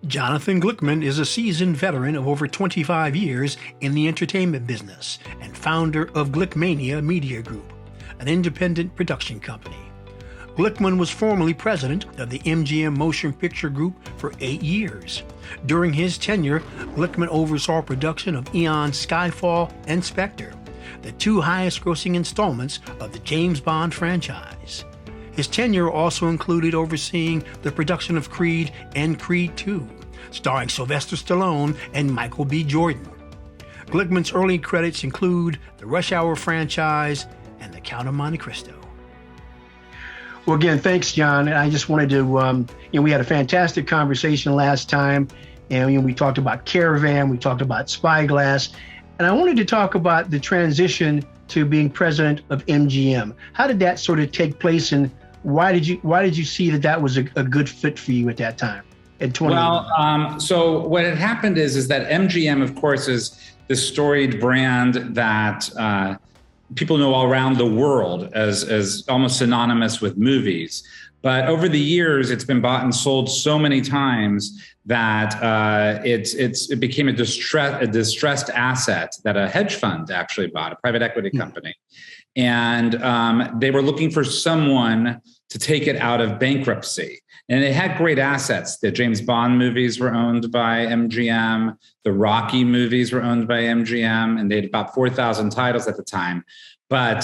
Jonathan Glickman is a seasoned veteran of over 25 years in the entertainment business and founder of Glickmania Media Group, an independent production company. Glickman was formerly president of the MGM Motion Picture Group for 8 years. During his tenure, Glickman oversaw production of Eon's Skyfall and Spectre, the two highest-grossing installments of the James Bond franchise. His tenure also included overseeing the production of Creed and Creed II, starring Sylvester Stallone and Michael B. Jordan. Glickman's early credits include the Rush Hour franchise and The Count of Monte Cristo. Well, again, thanks, John. And I just wanted to, we had a fantastic conversation last time, and we talked about Caravan, we talked about Spyglass, and I wanted to talk about the transition to being president of MGM. How did that sort of take place, and why did you see that was a good fit for you at that time? So what had happened is that MGM, of course, is the storied brand that people know all around the world as almost synonymous with movies. But over the years, it's been bought and sold so many times that it became a distressed asset that a hedge fund actually bought, a private equity company. And they were looking for someone to take it out of bankruptcy. And it had great assets. The James Bond movies were owned by MGM. The Rocky movies were owned by MGM. And they had about 4,000 titles at the time. But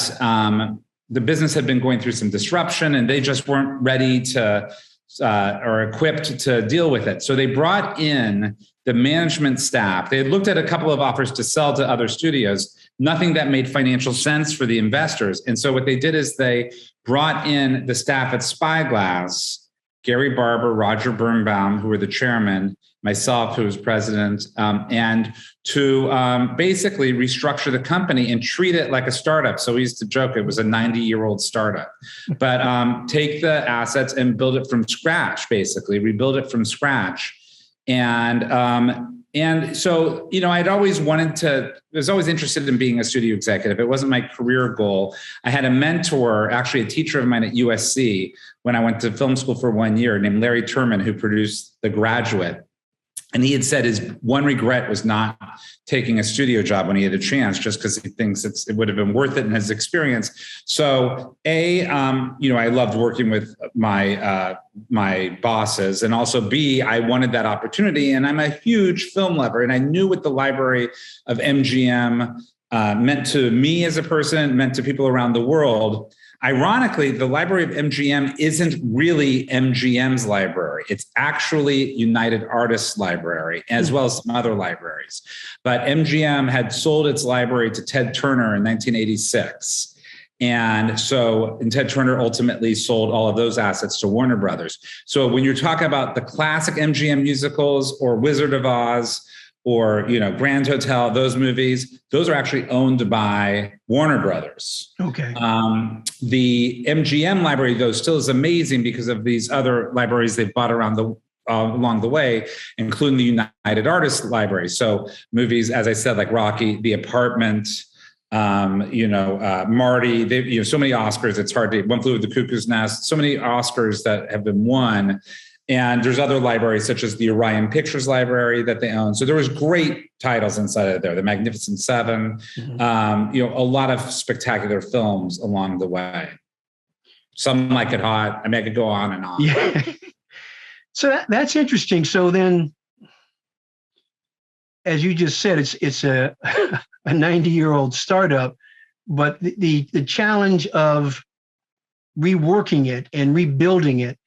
the business had been going through some disruption, and they just weren't ready to or equipped to deal with it. So they brought in the management staff. They had looked at a couple of offers to sell to other studios, nothing that made financial sense for the investors. And so what they did is they brought in the staff at Spyglass, Gary Barber, Roger Birnbaum, who were the chairman, myself, who was president, and to basically restructure the company and treat it like a startup. So we used to joke it was a 90-year-old startup, but take the assets and build it from scratch, basically rebuild it from scratch. And so, I'd always was always interested in being a studio executive. It wasn't my career goal. I had a mentor, actually a teacher of mine at USC when I went to film school for 1 year, named Larry Turman, who produced The Graduate. And he had said his one regret was not taking a studio job when he had a chance, just because he thinks it would have been worth it in his experience. So I loved working with my bosses, and also B, I wanted that opportunity. And I'm a huge film lover, and I knew what the library of MGM meant to me as a person, meant to people around the world. Ironically, the library of MGM isn't really MGM's library. It's actually United Artists Library, as well as some other libraries. But MGM had sold its library to Ted Turner in 1986. And Ted Turner ultimately sold all of those assets to Warner Brothers. So when you're talking about the classic MGM musicals or Wizard of Oz, or Grand Hotel, those movies, those are actually owned by Warner Brothers. Okay. The MGM library, though, still is amazing because of these other libraries they've bought around along the way, including the United Artists Library. So movies, as I said, like Rocky, The Apartment, Marty. They, so many Oscars. It's hard to. One Flew Over the Cuckoo's Nest. So many Oscars that have been won. And there's other libraries such as the Orion Pictures Library that they own. So there was great titles inside of there, The Magnificent Seven, a lot of spectacular films along the way. Some Like It Hot. I could go on and on. Yeah. So that's interesting. So then, as you just said, it's a 90-year-old startup, but the challenge of reworking it and rebuilding it,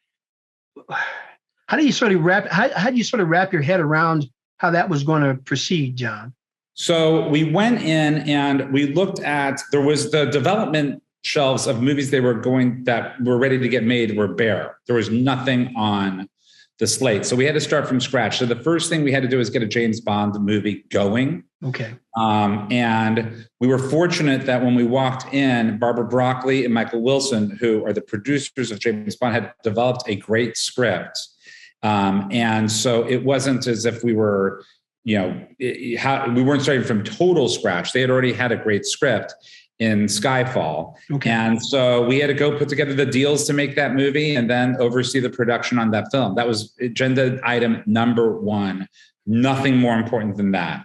how do you sort of wrap your head around how that was going to proceed, John? So we went in and we looked at, there was the development shelves of movies that were ready to get made were bare. There was nothing on the slate. So we had to start from scratch. So the first thing we had to do was get a James Bond movie going. Okay. And we were fortunate that when we walked in, Barbara Broccoli and Michael Wilson, who are the producers of James Bond, had developed a great script. And so it wasn't as if we were, we weren't starting from total scratch. They had already had a great script. in Skyfall. Okay. And so we had to go put together the deals to make that movie and then oversee the production on that film. That was agenda item number one. Nothing more important than that.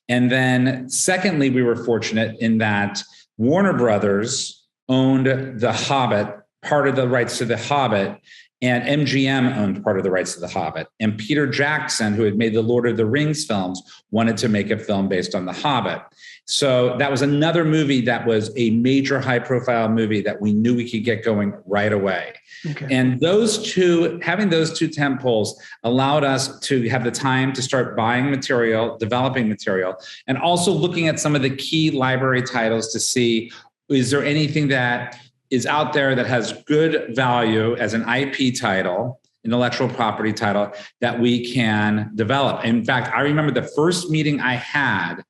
And then secondly, we were fortunate in that Warner Brothers owned The Hobbit, part of the rights to The Hobbit, and MGM owned part of the rights to The Hobbit. And Peter Jackson, who had made the Lord of the Rings films, wanted to make a film based on The Hobbit. So that was another movie that was a major high-profile movie that we knew we could get going right away. Okay. And having those two tentpoles allowed us to have the time to start buying material, developing material, and also looking at some of the key library titles to see, is there anything that is out there that has good value as an IP title, intellectual property title, that we can develop. In fact, I remember the first meeting I had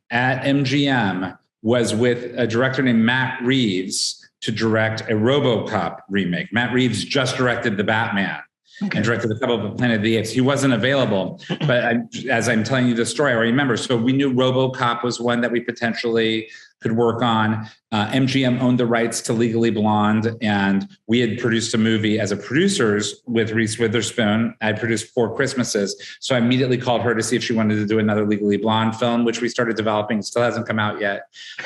at MGM was with a director named Matt Reeves to direct a RoboCop remake. Matt Reeves just directed The Batman and directed a couple of Planet of the Apes. He wasn't available, but as I'm telling you the story, I remember. So we knew RoboCop was one that we potentially could work on. MGM owned the rights to Legally Blonde, and we had produced a movie as a producers with Reese Witherspoon. I produced 4 Christmases. So I immediately called her to see if she wanted to do another Legally Blonde film, which we started developing. Still hasn't come out yet.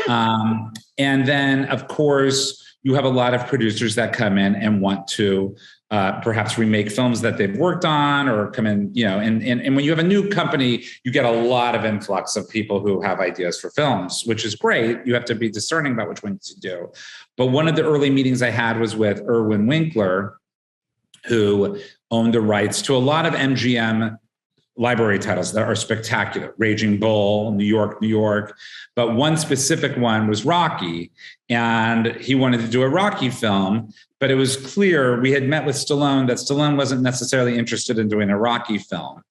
And then, of course, you have a lot of producers that come in and want to perhaps remake films that they've worked on or come in, and when you have a new company, you get a lot of influx of people who have ideas for films, which is great. You have to be discerning about which ones to do. But one of the early meetings I had was with Irwin Winkler, who owned the rights to a lot of MGM library titles that are spectacular. Raging Bull, New York. But one specific one was Rocky. And he wanted to do a Rocky film, but it was clear, we had met with Stallone, that Stallone wasn't necessarily interested in doing a Rocky film.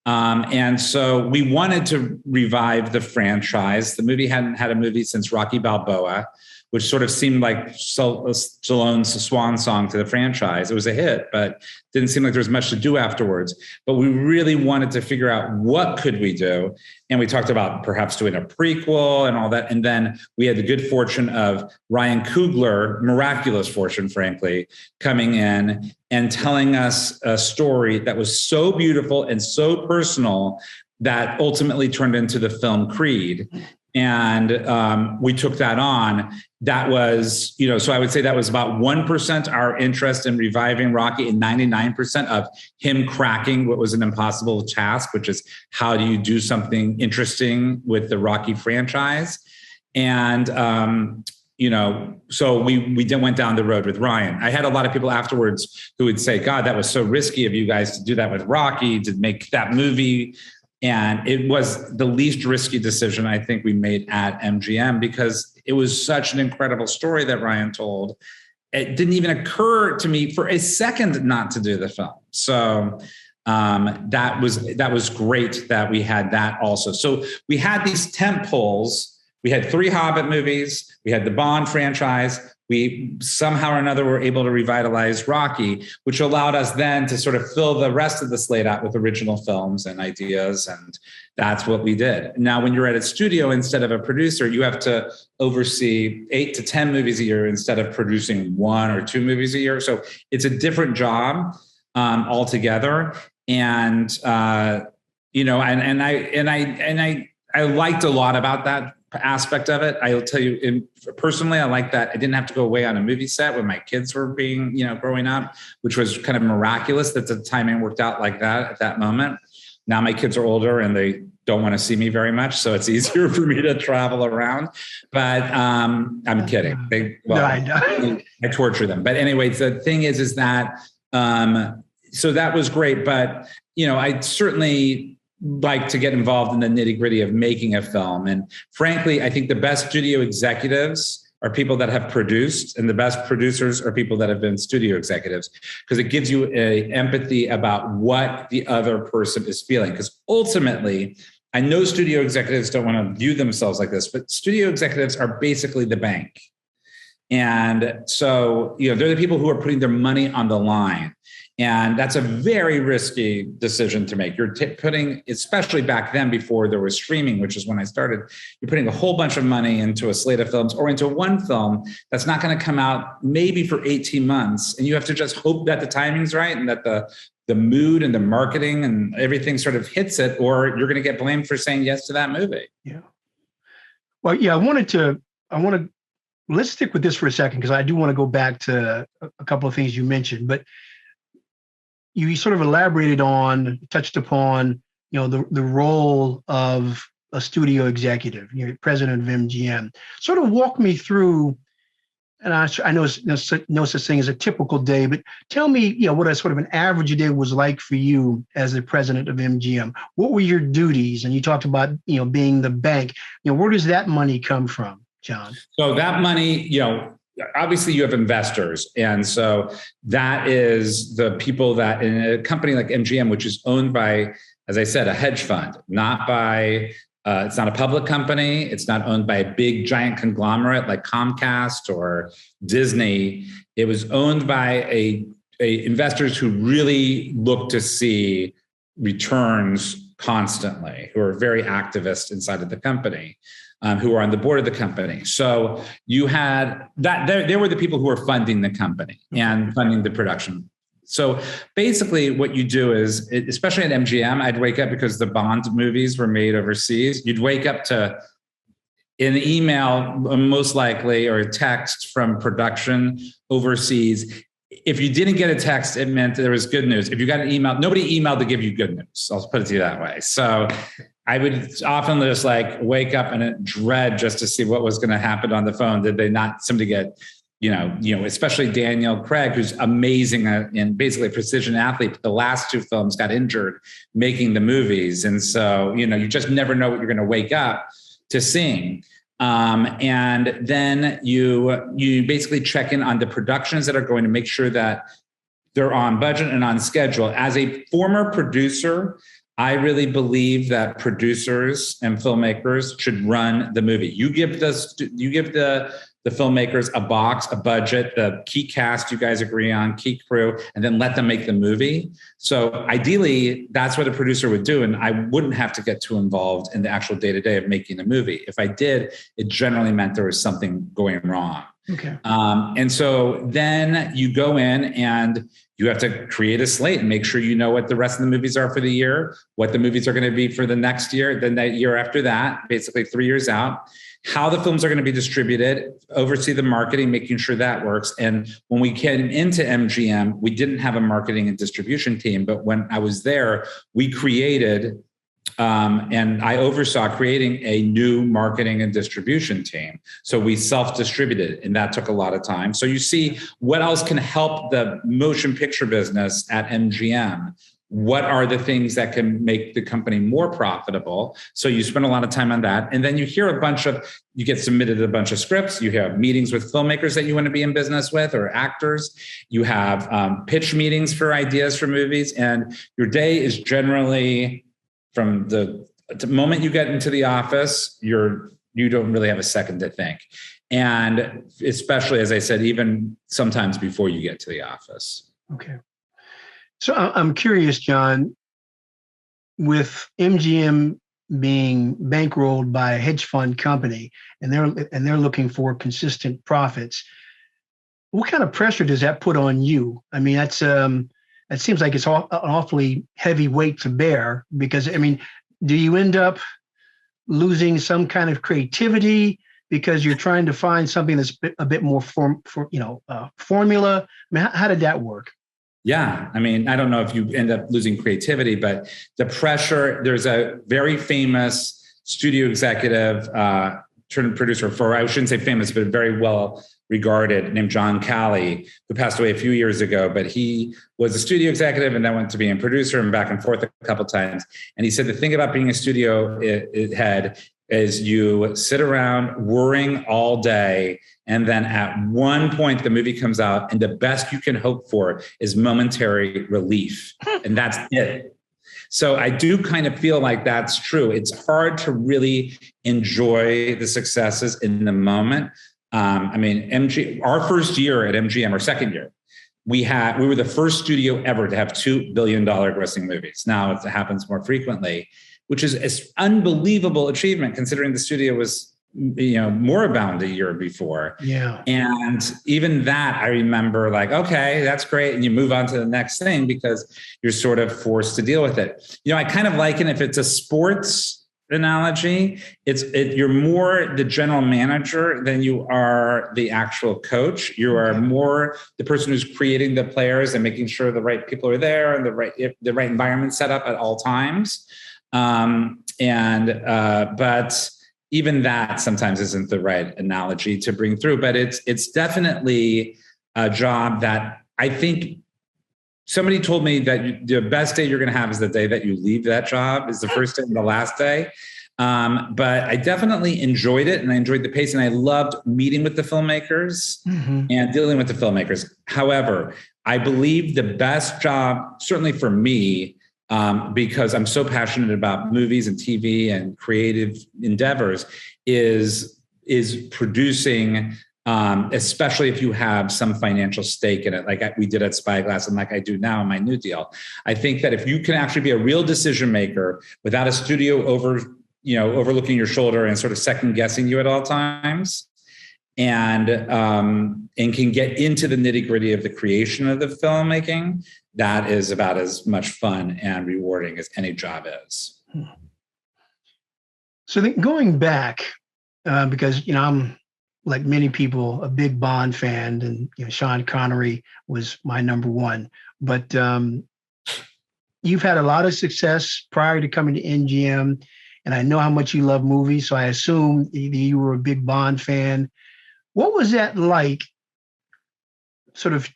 And so we wanted to revive the franchise. The movie hadn't had a movie since Rocky Balboa, which sort of seemed like Stallone's swan song to the franchise. It was a hit, but didn't seem like there was much to do afterwards. But we really wanted to figure out what could we do. And we talked about perhaps doing a prequel and all that. And then we had the good fortune of Ryan Coogler, miraculous fortune, frankly, coming in and telling us a story that was so beautiful and so personal that ultimately turned into the film Creed. And we took that on. That was, so I would say that was about 1% our interest in reviving Rocky, and 99% of him cracking what was an impossible task, which is how do you do something interesting with the Rocky franchise? And, so we went down the road with Ryan. I had a lot of people afterwards who would say, God, that was so risky of you guys to do that with Rocky, to make that movie. And it was the least risky decision I think we made at MGM, because it was such an incredible story that Ryan told. It didn't even occur to me for a second not to do the film. So that was great that we had that also. So we had these tent poles. We had 3 Hobbit movies. We had the Bond franchise. We somehow or another were able to revitalize Rocky, which allowed us then to sort of fill the rest of the slate out with original films and ideas. And that's what we did. Now, when you're at a studio instead of a producer, you have to oversee 8 to 10 movies a year instead of producing 1 or 2 movies a year. So it's a different job altogether. And, I liked a lot about that aspect of it. I'll tell you, personally, I like that I didn't have to go away on a movie set when my kids were being, growing up, which was kind of miraculous that the timing worked out like that at that moment. Now my kids are older and they don't want to see me very much, so it's easier for me to travel around. But I'm kidding. I torture them. But anyway, the thing is that so that was great. But I certainly like to get involved in the nitty-gritty of making a film. And frankly, I think the best studio executives are people that have produced, and the best producers are people that have been studio executives, because it gives you a empathy about what the other person is feeling. Because ultimately, I know studio executives don't want to view themselves like this, but studio executives are basically the bank. And so, they're the people who are putting their money on the line. And that's a very risky decision to make. You're putting, especially back then before there was streaming, which is when I started, you're putting a whole bunch of money into a slate of films or into one film that's not going to come out maybe for 18 months. And you have to just hope that the timing's right and that the mood and the marketing and everything sort of hits it, or you're going to get blamed for saying yes to that movie. Yeah. Well, yeah, let's stick with this for a second, because I do want to go back to a couple of things you mentioned, but you sort of touched upon, the role of a studio executive, president of MGM. Sort of walk me through, and I know there's no such thing as a typical day, but tell me, what a sort of an average day was like for you as the president of MGM. What were your duties? And you talked about, being the bank. Where does that money come from, John? So that money, obviously you have investors. And so that is the people that in a company like MGM, which is owned by, as I said, a hedge fund, not by, it's not a public company. It's not owned by a big giant conglomerate like Comcast or Disney. It was owned by a investors who really look to see returns constantly, who are very activist inside of the company. Who are on the board of the company. So you had that, they were the people who were funding the company and funding the production. So basically what you do is, especially at MGM, I'd wake up, because the Bond movies were made overseas. You'd wake up to an email, most likely, or a text from production overseas. If you didn't get a text, it meant there was good news. If you got an email, nobody emailed to give you good news. I'll put it to you that way. So I would often just wake up and dread just to see what was going to happen on the phone. Did they not somebody get, especially Daniel Craig, who's amazing and basically a precision athlete. But the last two films got injured making the movies. And so, you just never know what you're going to wake up to seeing. And then you basically check in on the productions that are going to make sure that they're on budget and on schedule. As a former producer, I really believe that producers and filmmakers should run the movie. You give the filmmakers a box, a budget, the key cast you guys agree on, key crew, and then let them make the movie. So ideally, that's what a producer would do. And I wouldn't have to get too involved in the actual day-to-day of making the movie. If I did, it generally meant there was something going wrong. Okay. And so then you go in and you have to create a slate and make sure you know what the rest of the movies are for the year, what the movies are going to be for the next year, then that year after that, basically 3 years out, how the films are going to be distributed, oversee the marketing, making sure that works. And when we came into MGM, we didn't have a marketing and distribution team, but when I was there, we created and I oversaw creating a new marketing and distribution team. So we self-distributed, and that took a lot of time. So you see what else can help the motion picture business at MGM. What are the things that can make the company more profitable? So you spend a lot of time on that. And then you get submitted a bunch of scripts. You have meetings with filmmakers that you want to be in business with, or actors. You have pitch meetings for ideas for movies. And your day is generally, from the moment you get into the office, you don't really have a second to think. And especially, as I said, even sometimes before you get to the office. Okay. So I'm curious, John, with MGM being bankrolled by a hedge fund company, and they're looking for consistent profits, what kind of pressure does that put on you? I mean, it seems like it's an awfully heavy weight to bear, because, do you end up losing some kind of creativity because you're trying to find something that's a bit more formula? How did that work? Yeah. I don't know if you end up losing creativity, but the pressure, there's a very famous studio executive, turned producer I shouldn't say famous, but very well regarded, named John Calley, who passed away a few years ago, but he was a studio executive and then went to being a producer and back and forth a couple of times. And he said, the thing about being a studio head is you sit around worrying all day. And then at one point, the movie comes out and the best you can hope for is momentary relief. And that's it. So I do kind of feel like that's true. It's hard to really enjoy the successes in the moment. Our first year at MGM, or second year, we were the first studio ever to have $2 billion grossing movies. Now it happens more frequently, which is an unbelievable achievement considering the studio was, moribund a year before. Yeah. And even that, I remember like, okay, that's great. And you move on to the next thing because you're sort of forced to deal with it. I kind of liken, if it's a sports analogy, you're more the general manager than you are the actual coach. You are more the person who's creating the players and making sure the right people are there and the right environment set up at all times. But even that sometimes isn't the right analogy to bring through, but it's definitely a job that I think somebody told me that the best day you're going to have is the day that you leave that job, is the first day and the last day. But I definitely enjoyed it, and I enjoyed the pace, and I loved meeting with the filmmakers and dealing with the filmmakers. However, I believe the best job, certainly for me, because I'm so passionate about movies and TV and creative endeavors, is producing, especially if you have some financial stake in it, like we did at Spyglass and like I do now in my new deal. I think that if you can actually be a real decision maker without a studio overlooking your shoulder and sort of second guessing you at all times, and can get into the nitty gritty of the creation of the filmmaking, that is about as much fun and rewarding as any job is. So then going back, because, I'm, like many people, a big Bond fan, and Sean Connery was my number one. But you've had a lot of success prior to coming to MGM, and I know how much you love movies, so I assume you were a big Bond fan. What was that like, sort of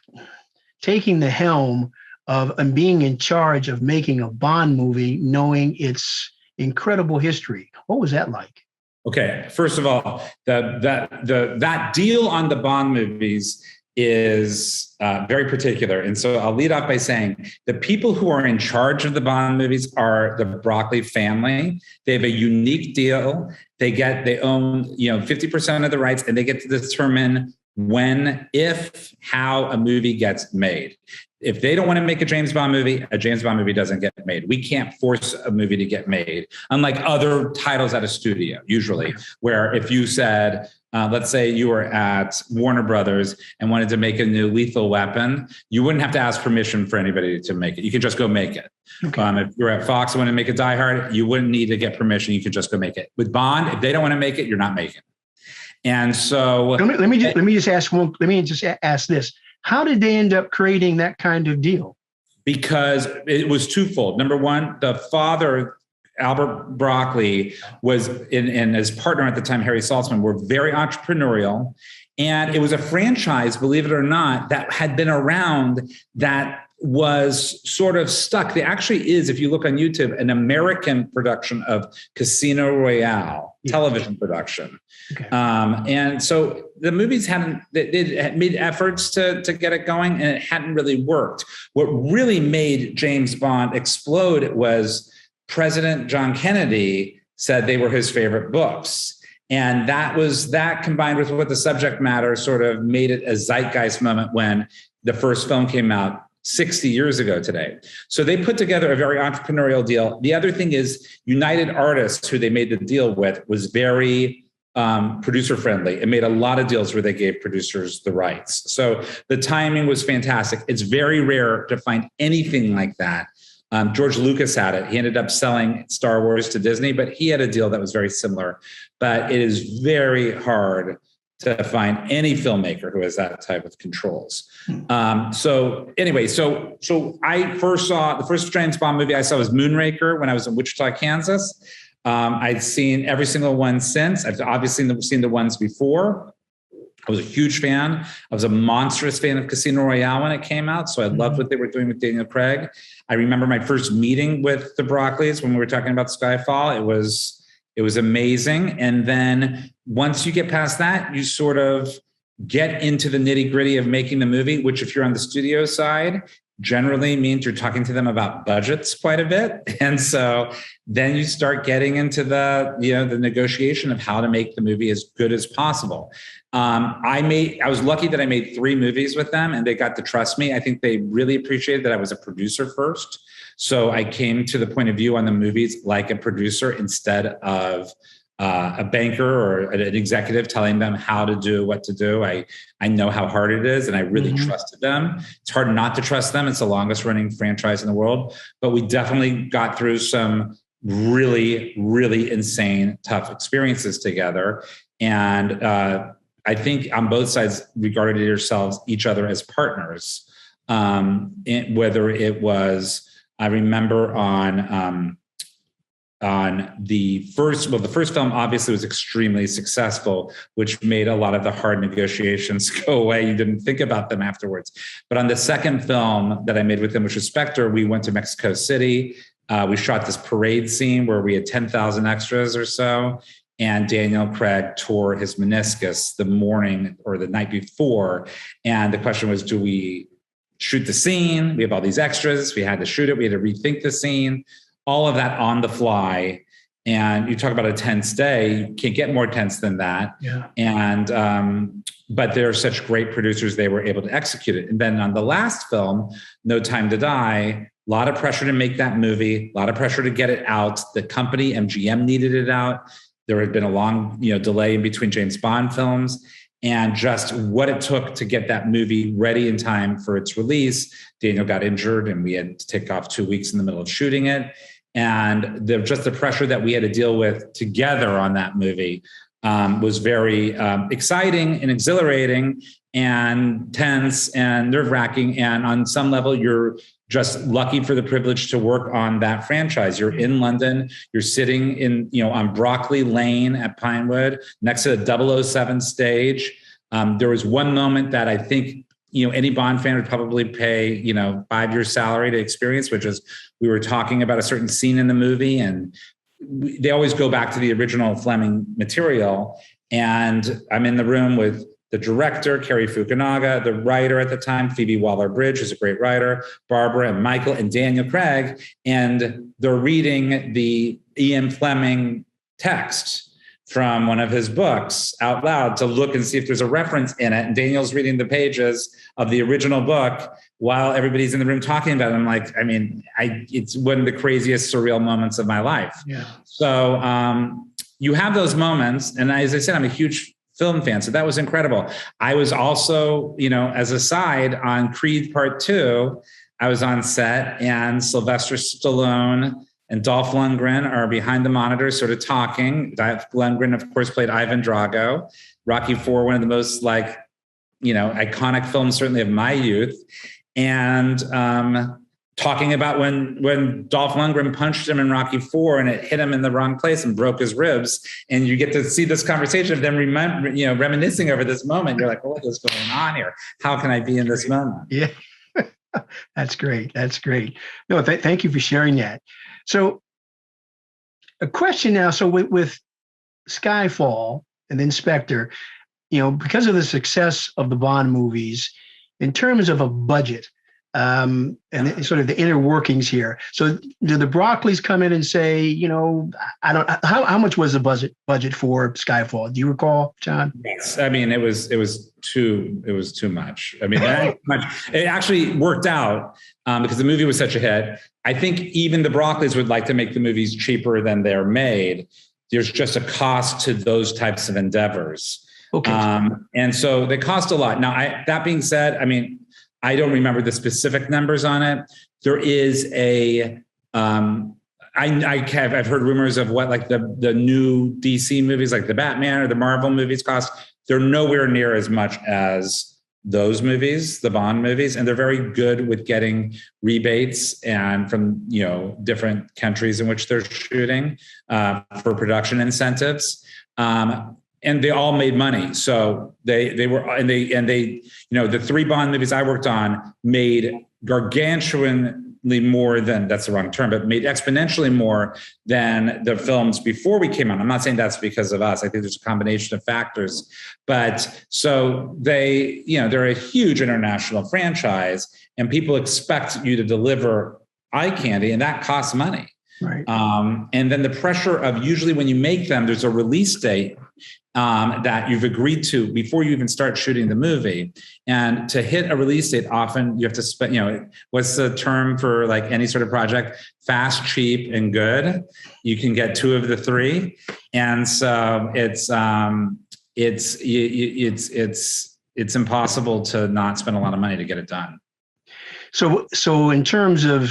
taking the helm of and being in charge of making a Bond movie, knowing its incredible history? What was that like? Okay, first of all, that deal on the Bond movies is very particular. And so I'll lead off by saying the people who are in charge of the Bond movies are the Broccoli family. They have a unique deal. They own 50% of the rights, and they get to determine when, if, how a movie gets made. If they don't want to make a James Bond movie doesn't get made. We can't force a movie to get made, unlike other titles at a studio, usually, where if you said, let's say you were at Warner Brothers and wanted to make a new Lethal Weapon, you wouldn't have to ask permission for anybody to make it. You could just go make it. Okay. If you're at Fox and want to make a Die Hard, you wouldn't need to get permission. You could just go make it. With Bond, if they don't want to make it, you're not making it. And so let me just ask this. How did they end up creating that kind of deal? Because it was twofold. Number one, the father, Albert Broccoli, was and his partner at the time, Harry Saltzman, were very entrepreneurial. And it was a franchise, believe it or not, that had been around that was sort of stuck. There actually is, if you look on YouTube, an American production of Casino Royale, television production. Okay. And so the movies had made efforts to get it going, and it hadn't really worked. What really made James Bond explode was President John Kennedy said they were his favorite books. And that combined with what the subject matter sort of made it a zeitgeist moment when the first film came out 60 years ago today. So they put together a very entrepreneurial deal. The other thing is United Artists, who they made the deal with, was very producer friendly. It made a lot of deals where they gave producers the rights. So the timing was fantastic. It's very rare to find anything like that. George Lucas had it. He ended up selling Star Wars to Disney, but he had a deal that was very similar. But it is very hard to find any filmmaker who has that type of controls. So I first saw the first James Bond movie I saw was Moonraker when I was in Wichita, Kansas. I'd seen every single one since. I've obviously seen the ones before. I was a huge fan. I was a monstrous fan of Casino Royale when it came out. So I loved what they were doing with Daniel Craig. I remember my first meeting with the Broccoli's when we were talking about Skyfall. It was amazing. And then once you get past that, you sort of get into the nitty gritty of making the movie, which if you're on the studio side generally means you're talking to them about budgets quite a bit. And so then you start getting into the negotiation of how to make the movie as good as possible. I was lucky that I made 3 movies with them and they got to trust me. I think they really appreciated that I was a producer first. So I came to the point of view on the movies like a producer instead of a banker or an executive telling them how to do what to do. I know how hard it is, and I really trusted them. It's hard not to trust them. It's the longest running franchise in the world, but we definitely got through some really, really insane, tough experiences together. And I think on both sides regarded each other as partners. Whether it was, I remember on the first film obviously was extremely successful, which made a lot of the hard negotiations go away. You didn't think about them afterwards. But on the second film that I made with them, which was Spectre, we went to Mexico City. We shot this parade scene where we had 10,000 extras or so. And Daniel Craig tore his meniscus the morning or the night before. And the question was, do we shoot the scene? We have all these extras. We had to shoot it. We had to rethink the scene. All of that on the fly. And you talk about a tense day, you can't get more tense than that. Yeah. And, but they're such great producers, they were able to execute it. And then on the last film, No Time to Die, a lot of pressure to make that movie, a lot of pressure to get it out. The company, MGM, needed it out. There had been a long, delay in between James Bond films. And just what it took to get that movie ready in time for its release. Daniel got injured and we had to take off 2 weeks in the middle of shooting it. And just the pressure that we had to deal with together on that movie was very exciting and exhilarating and tense and nerve-wracking. And on some level, you're just lucky for the privilege to work on that franchise. You're in London, you're sitting in, on Broccoli Lane at Pinewood next to the 007 stage. There was one moment that I think, any Bond fan would probably pay, 5 years salary to experience, which is we were talking about a certain scene in the movie and they always go back to the original Fleming material. And I'm in the room with the director, Cary Fukunaga, the writer at the time, Phoebe Waller-Bridge, who's a great writer, Barbara and Michael and Daniel Craig, and they're reading the Ian Fleming text from one of his books out loud to look and see if there's a reference in it. And Daniel's reading the pages of the original book while everybody's in the room talking about it. I'm like, it's one of the craziest surreal moments of my life. Yeah. So you have those moments. And as I said, I'm a huge film fan. So that was incredible. I was also, as a side on Creed Part 2, I was on set and Sylvester Stallone and Dolph Lundgren are behind the monitor sort of talking. Dolph Lundgren, of course, played Ivan Drago. Rocky IV, one of the most iconic films, certainly of my youth. And talking about when Dolph Lundgren punched him in Rocky IV and it hit him in the wrong place and broke his ribs. And you get to see this conversation of them reminiscing over this moment. You're like, what is going on here? How can I be in this moment? Yeah, that's great. That's great. No, thank you for sharing that. So a question now, so with Skyfall and then Spectre, because of the success of the Bond movies, in terms of a budget and sort of the inner workings here. So do the Broccoli's come in and say, how much was the budget for Skyfall? Do you recall, John? Yes. It was too much. It actually worked out because the movie was such a hit. I think even the Broccoli's would like to make the movies cheaper than they're made. There's just a cost to those types of endeavors. Okay. And so they cost a lot. Now, that being said, I don't remember the specific numbers on it. There is I've heard rumors of what like the new DC movies, like the Batman or the Marvel movies cost. They're nowhere near as much as those movies, the Bond movies, and they're very good with getting rebates and from different countries in which they're shooting for production incentives. And they all made money. So they the 3 Bond movies I worked on made gargantuan more than, that's the wrong term, but made exponentially more than the films before we came out. I'm not saying that's because of us. I think there's a combination of factors. But so they, they're a huge international franchise, and people expect you to deliver eye candy, and that costs money. Right. And then the pressure of, usually when you make them, there's a release date that you've agreed to before you even start shooting the movie. And to hit a release date, often you have to spend, what's the term for like any sort of project? Fast, cheap, and good. You can get two of the three. And so it's impossible to not spend a lot of money to get it done. So in terms of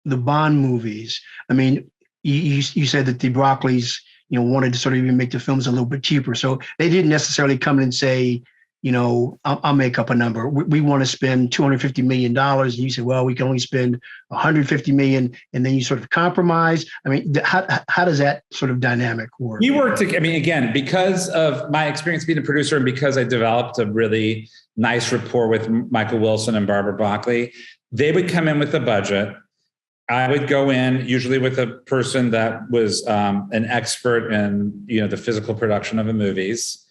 the Bond movies, I mean, you said that the Broccoli's, wanted to sort of even make the films a little bit cheaper. So they didn't necessarily come in and say, I'll make up a number. We want to spend $250 million. And you said, well, we can only spend $150 million. And then you sort of compromise. I mean, how does that sort of dynamic work? We worked, again, because of my experience being a producer and because I developed a really nice rapport with Michael Wilson and Barbara Broccoli, they would come in with a budget. I would go in usually with a person that was an expert in, the physical production of the movies.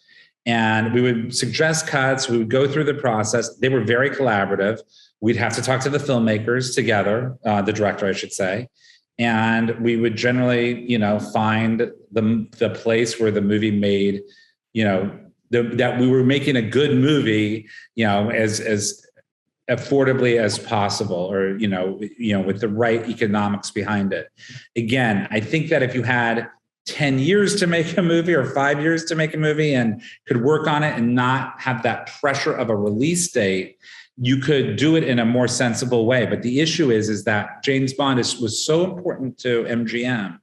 And we would suggest cuts. We would go through the process. They were very collaborative. We'd have to talk to the filmmakers together, the director, I should say. And we would generally, find the place where the movie made, that we were making a good movie, as affordably as possible, or, with the right economics behind it. Again, I think that if you had 10 years to make a movie or 5 years to make a movie and could work on it and not have that pressure of a release date, you could do it in a more sensible way. But the issue is that James Bond was so important to MGM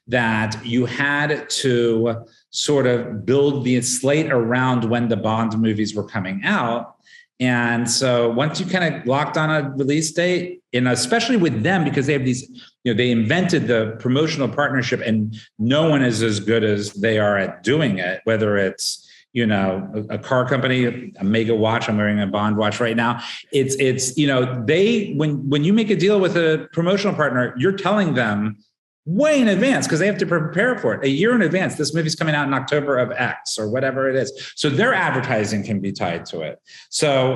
that you had to sort of build the slate around when the Bond movies were coming out. And so once you kind of locked on a release date, and especially with them, because they have these, they invented the promotional partnership, and no one is as good as they are at doing it, whether it's, a car company, a mega watch. I'm wearing a Bond watch right now. It's when you make a deal with a promotional partner, you're telling them way in advance, because they have to prepare for it a year in advance. This movie's coming out in October of X or whatever it is. So their advertising can be tied to it. So,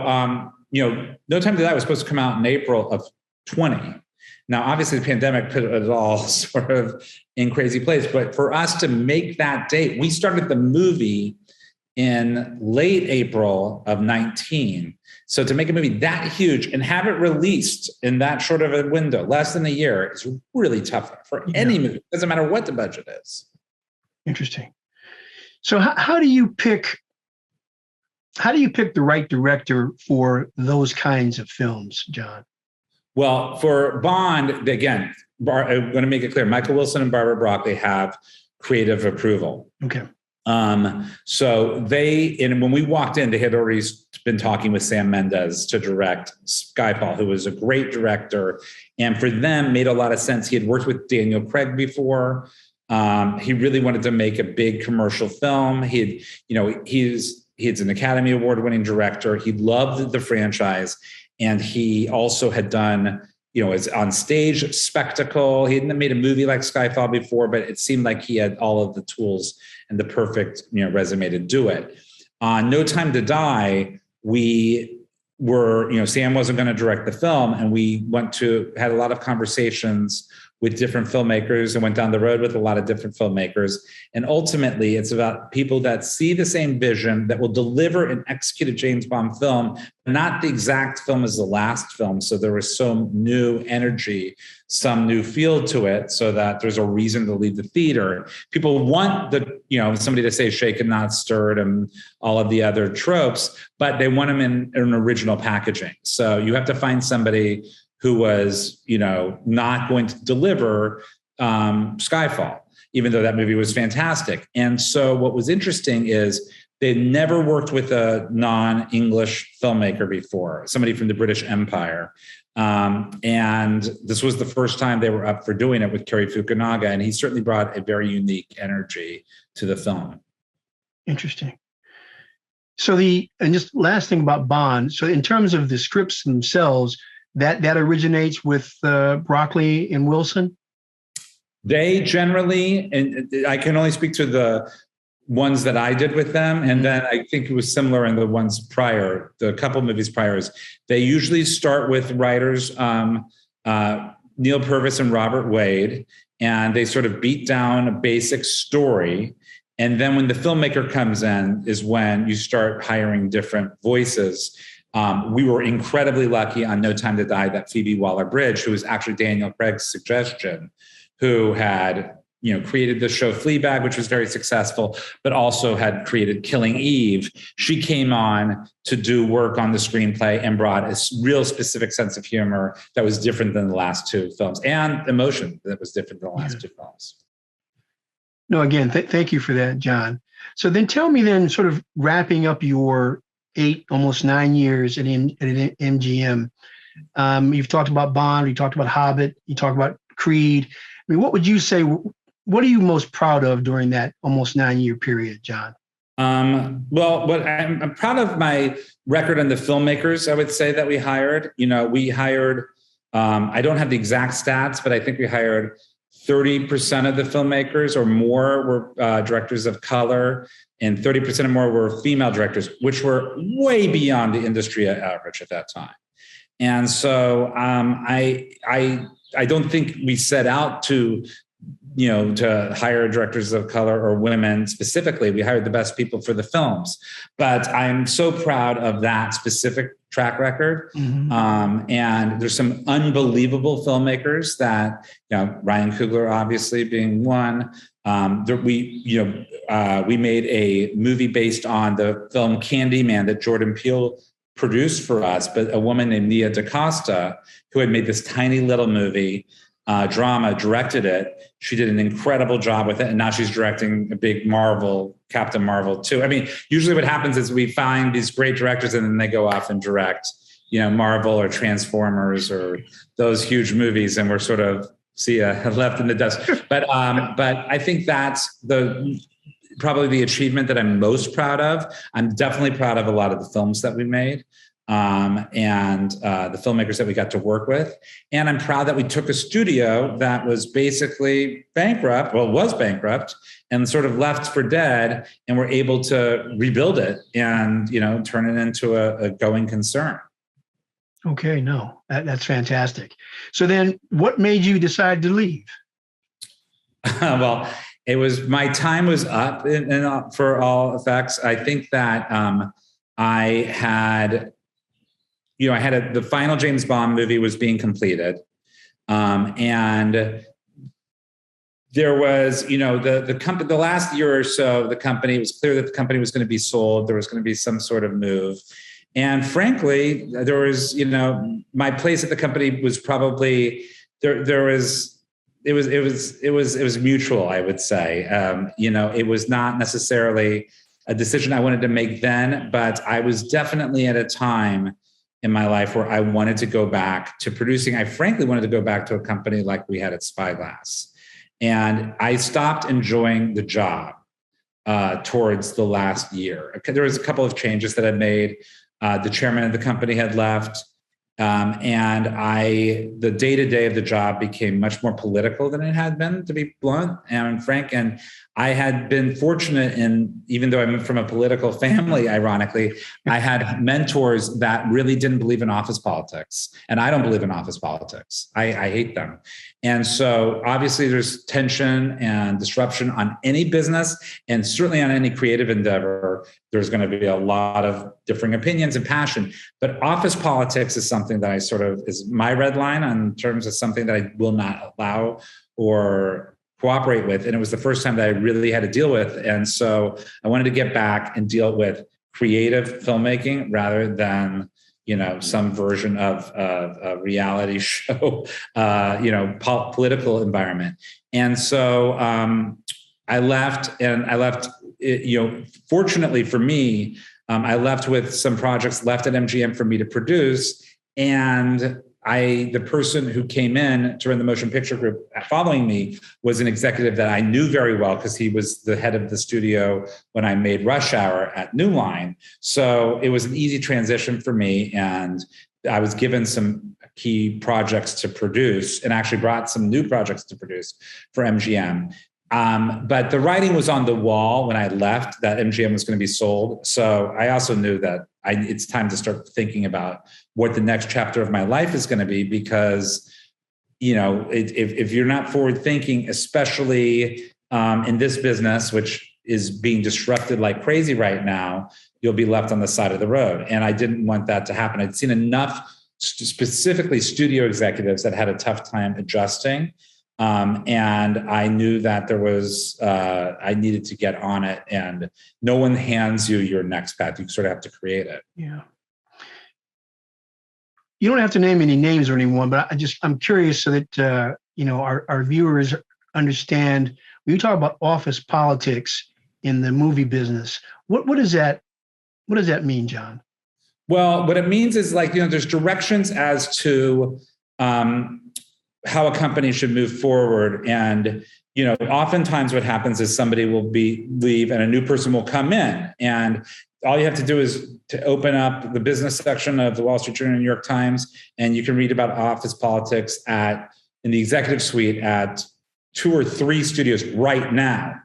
No Time to Die was supposed to come out in April of 20. Now, obviously the pandemic put it all sort of in crazy place, but for us to make that date, we started the movie in late April of 19. So to make a movie that huge and have it released in that short of a window, less than a year, is really tough for any movie. It doesn't matter what the budget is. Interesting. So how do you pick the right director for those kinds of films, John? Well, for Bond, again, I'm going to make it clear, Michael Wilson and Barbara Broccoli have creative approval. Okay. So when we walked in, they had already been talking with Sam Mendes to direct Skyfall, who was a great director. And for them, made a lot of sense. He had worked with Daniel Craig before. He really wanted to make a big commercial film. He's an Academy Award winning director. He loved the franchise. And he also had done, as on stage spectacle. He hadn't made a movie like Skyfall before, but it seemed like he had all of the tools and the perfect, resume to do it. On No Time to Die, we were, Sam wasn't going to direct the film, and we had a lot of conversations with different filmmakers and went down the road with a lot of different filmmakers. And ultimately, it's about people that see the same vision, that will deliver and execute a James Bond film, not the exact film as the last film. So there was some new energy, some new feel to it, so that there's a reason to leave the theater. People want somebody to say shaken, not stirred, and all of the other tropes, but they want them in an original packaging. So you have to find somebody who was, not going to deliver Skyfall, even though that movie was fantastic. And so what was interesting is they never worked with a non-English filmmaker before, somebody from the British Empire. And this was the first time they were up for doing it with Cary Fukunaga, and he certainly brought a very unique energy to the film. Interesting. So and just last thing about Bond. So in terms of the scripts themselves, that originates with Broccoli and Wilson? They generally, and I can only speak to the ones that I did with them. And then I think it was similar in the ones prior, the couple movies prior, is they usually start with writers, Neil Purvis and Robert Wade, and they sort of beat down a basic story. And then when the filmmaker comes in is when you start hiring different voices. We were incredibly lucky on No Time to Die that Phoebe Waller-Bridge, who was actually Daniel Craig's suggestion, who had created the show Fleabag, which was very successful, but also had created Killing Eve. She came on to do work on the screenplay and brought a real specific sense of humor that was different than the last two films, and emotion that was different than the last two films. No, again, thank you for that, John. So then tell me then, sort of wrapping up your 8, almost 9 years at MGM. You've talked about Bond, you talked about Hobbit, you talked about Creed. I mean, what would you say, what are you most proud of during that almost 9-year period, John? Well, what I'm proud of my record on the filmmakers, I would say, that we hired. We hired, I don't have the exact stats, but I think we hired 30% of the filmmakers or more were directors of color, and 30% or more were female directors, which were way beyond the industry average at that time. And so I don't think we set out to hire directors of color or women specifically. We hired the best people for the films. But I'm so proud of that specific track record. And there's some unbelievable filmmakers that, Ryan Coogler obviously being one. We made a movie based on the film Candyman that Jordan Peele produced for us, but a woman named Nia DaCosta, who had made this tiny little movie, drama, directed it. She did an incredible job with it. And now she's directing a big Marvel, Captain Marvel 2. I mean, usually what happens is we find these great directors and then they go off and direct, Marvel or Transformers or those huge movies. And we're sort of, left in the dust. But I think that's probably the achievement that I'm most proud of. I'm definitely proud of a lot of the films that we made. And the filmmakers that we got to work with. And I'm proud that we took a studio that was basically was bankrupt and sort of left for dead, and were able to rebuild it and, turn it into a going concern. Okay, no, that's fantastic. So then what made you decide to leave? Well, my time was up for all effects. I think that I had the final James Bond movie was being completed. And there was, the company, the last year or so, it was clear that the company was going to be sold. There was going to be some sort of move. And frankly, there was, my place at the company was probably, it was mutual, I would say. It was not necessarily a decision I wanted to make then, but I was definitely at a time in my life where I wanted to go back to producing. I frankly wanted to go back to a company like we had at Spyglass. And I stopped enjoying the job towards the last year. There was a couple of changes that I made. The chairman of the company had left. And the day-to-day of the job became much more political than it had been, to be blunt and frank. And I had been fortunate even though I'm from a political family, ironically, I had mentors that really didn't believe in office politics. And I don't believe in office politics. I hate them. And so obviously there's tension and disruption on any business, and certainly on any creative endeavor. There's going to be a lot of differing opinions and passion. But office politics is something that is my red line in terms of something that I will not allow or cooperate with. And it was the first time that I really had to deal with. And so I wanted to get back and deal with creative filmmaking rather than, some version of a reality show, political environment. And so I left, fortunately for me, I left with some projects left at MGM for me to produce. And the person who came in to run the motion picture group following me was an executive that I knew very well because he was the head of the studio when I made Rush Hour at New Line. So it was an easy transition for me. And I was given some key projects to produce and actually brought some new projects to produce for MGM. But the writing was on the wall when I left that MGM was going to be sold. So I also knew that it's time to start thinking about what the next chapter of my life is going to be, because, if you're not forward thinking, especially in this business, which is being disrupted like crazy right now, you'll be left on the side of the road. And I didn't want that to happen. I'd seen enough, specifically studio executives, that had a tough time adjusting. And I knew that there was, I needed to get on it, and no one hands you your next path. You sort of have to create it. Yeah. You don't have to name any names or anyone, but I'm curious so that, our viewers understand when you talk about office politics in the movie business, what does that mean, John? Well, what it means is there's directions as to, how a company should move forward. And, oftentimes what happens is somebody will leave and a new person will come in. And all you have to do is to open up the business section of the Wall Street Journal, New York Times, and you can read about office politics in the executive suite at 2 or 3 studios right now,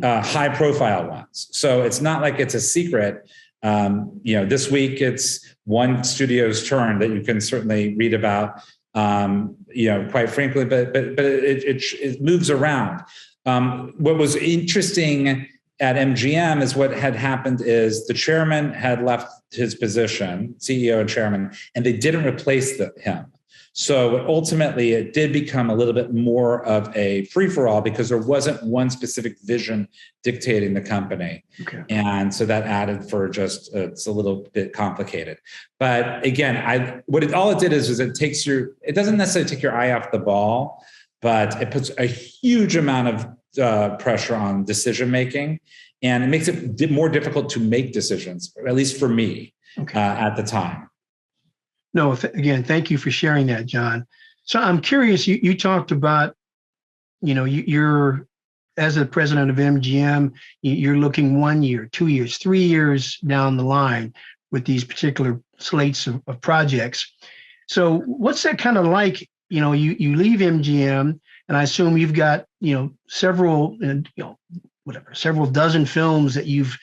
high profile ones. So it's not like it's a secret. This week it's one studio's turn that you can certainly read about. Quite frankly, but it moves around. What was interesting at MGM is what had happened is the chairman had left his position, CEO and chairman, and they didn't replace him. So ultimately, it did become a little bit more of a free-for-all because there wasn't one specific vision dictating the company. Okay. And so that added for it's a little bit complicated. But again, all it did is it doesn't necessarily take your eye off the ball, but it puts a huge amount of pressure on decision-making, and it makes it more difficult to make decisions, at least for me, at the time. No, again, thank you for sharing that, John. So I'm curious, you talked about, you're, as the president of MGM, you're looking 1 year, 2 years, 3 years down the line with these particular slates of projects. So what's that kind of like? You leave MGM, and I assume you've got, several dozen films that you've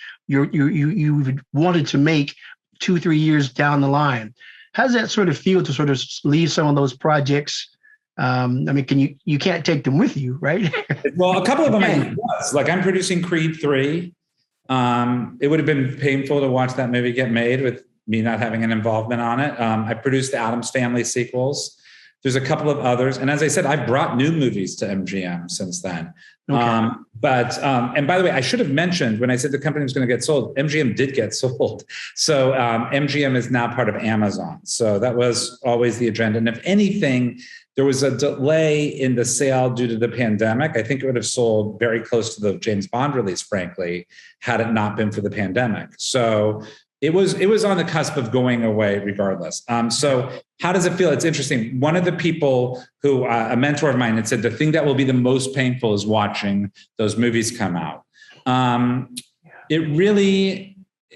wanted to make 2-3 years down the line. How does that sort of feel to sort of leave some of those projects? You can't take them with you, right? Well, a couple of them I'm producing Creed 3. It would have been painful to watch that movie get made with me not having an involvement on it. I produced the Addams Family sequels. There's a couple of others. And as I said, I've brought new movies to MGM since then. Okay. And by the way, I should have mentioned when I said the company was going to get sold, MGM did get sold. So MGM is now part of Amazon. So that was always the agenda. And if anything, there was a delay in the sale due to the pandemic. I think it would have sold very close to the James Bond release, frankly, had it not been for the pandemic. So it was on the cusp of going away regardless. So how does it feel? It's interesting. One of the people who, a mentor of mine, had said the thing that will be the most painful is watching those movies come out.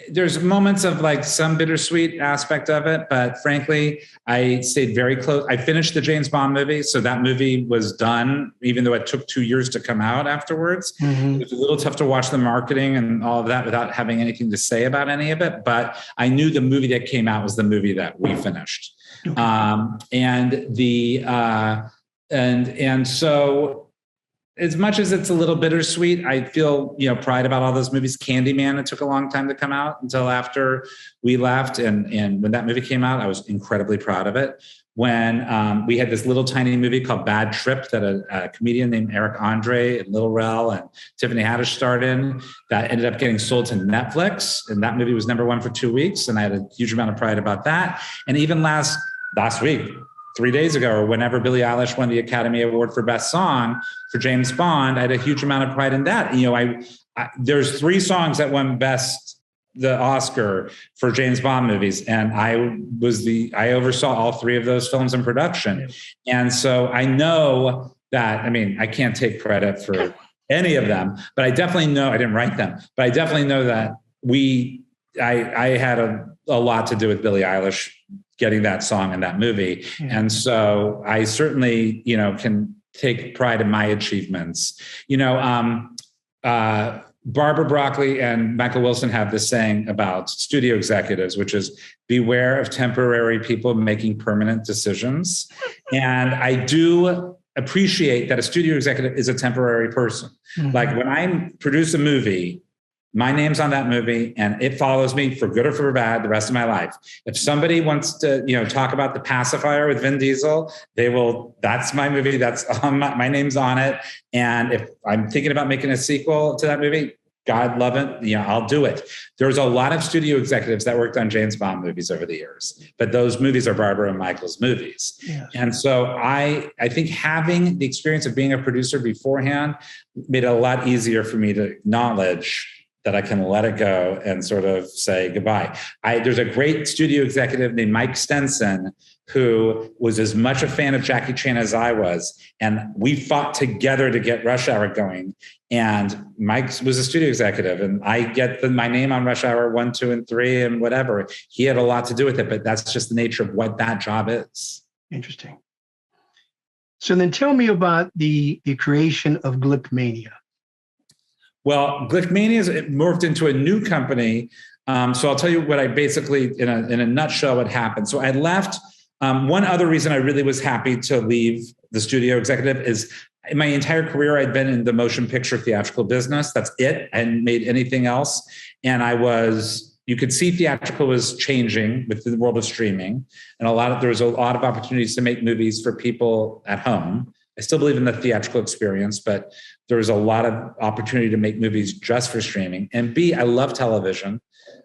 There's moments of some bittersweet aspect of it, but frankly, I stayed very close. I finished the James Bond movie, so that movie was done, even though it took 2 years to come out afterwards. Mm-hmm. It was a little tough to watch the marketing and all of that without having anything to say about any of it, but I knew the movie that came out was the movie that we finished. Okay. So as much as it's a little bittersweet, I feel, pride about all those movies. Candyman, it took a long time to come out until after we left. And when that movie came out, I was incredibly proud of it. When we had this little tiny movie called Bad Trip that a comedian named Eric Andre and Lil Rel and Tiffany Haddish starred in, that ended up getting sold to Netflix. And that movie was #1 for 2 weeks. And I had a huge amount of pride about that. And even last week, 3 days ago, or whenever Billie Eilish won the Academy Award for Best Song for James Bond, I had a huge amount of pride in that. There's 3 songs that won Best the Oscar for James Bond movies. And I oversaw all three of those films in production. Yeah. And so I know that, I mean, I can't take credit for any of them, but I definitely know, I didn't write them, but I definitely know that I had a lot to do with Billie Eilish getting that song in that movie. Yeah. And so I certainly, can take pride in my achievements. Barbara Broccoli and Michael Wilson have this saying about studio executives, which is beware of temporary people making permanent decisions. And I do appreciate that a studio executive is a temporary person. Mm-hmm. Like when I produce a movie, my name's on that movie and it follows me for good or for bad the rest of my life. If somebody wants to, talk about The Pacifier with Vin Diesel, that's my movie. That's on my name's on it. And if I'm thinking about making a sequel to that movie, God love it, I'll do it. There's a lot of studio executives that worked on James Bond movies over the years, but those movies are Barbara and Michael's movies. Yes. And so I think having the experience of being a producer beforehand made it a lot easier for me to acknowledge that I can let it go and sort of say goodbye. There's a great studio executive named Mike Stenson who was as much a fan of Jackie Chan as I was. And we fought together to get Rush Hour going. And Mike was a studio executive and I get my name on Rush Hour 1, 2, and 3 and whatever. He had a lot to do with it, but that's just the nature of what that job is. Interesting. So then tell me about the creation of Glickmania. Well, Glickmania morphed into a new company. So I'll tell you what I basically, in a nutshell, what happened. So I left. One other reason I really was happy to leave the studio executive is in my entire career, I'd been in the motion picture theatrical business. That's it. I hadn't made anything else. And you could see theatrical was changing with the world of streaming. And there was a lot of opportunities to make movies for people at home. I still believe in the theatrical experience, but there was a lot of opportunity to make movies just for streaming. And B, I love television.